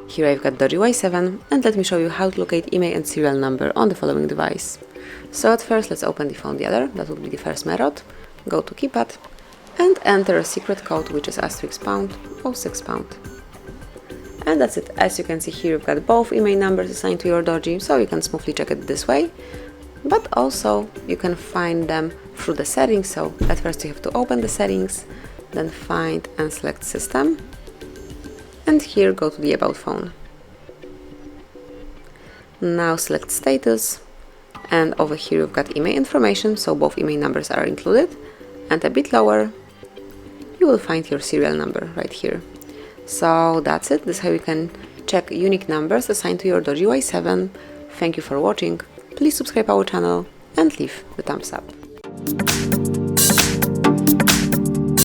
Here I've got DOOGEE Y7, and let me show you how to locate IMEI and serial number on the following device. So at first let's open the phone dealer, that would be the first method, go to keypad and enter a secret code which is *pound 06 pound. And that's it. As you can see here, you've got both IMEI numbers assigned to your DOOGEE, so you can smoothly check it this way, but also you can find them through the settings. So at first you have to open the settings, then find and select system, and here go to the about phone. Now select status, and over here you've got IMEI information, so both IMEI numbers are included, and a bit lower you will find your serial number right here. So that's it. This is how you can check unique numbers assigned to your DOOGEE Y7. Thank you for watching. Please subscribe our channel and leave the thumbs up.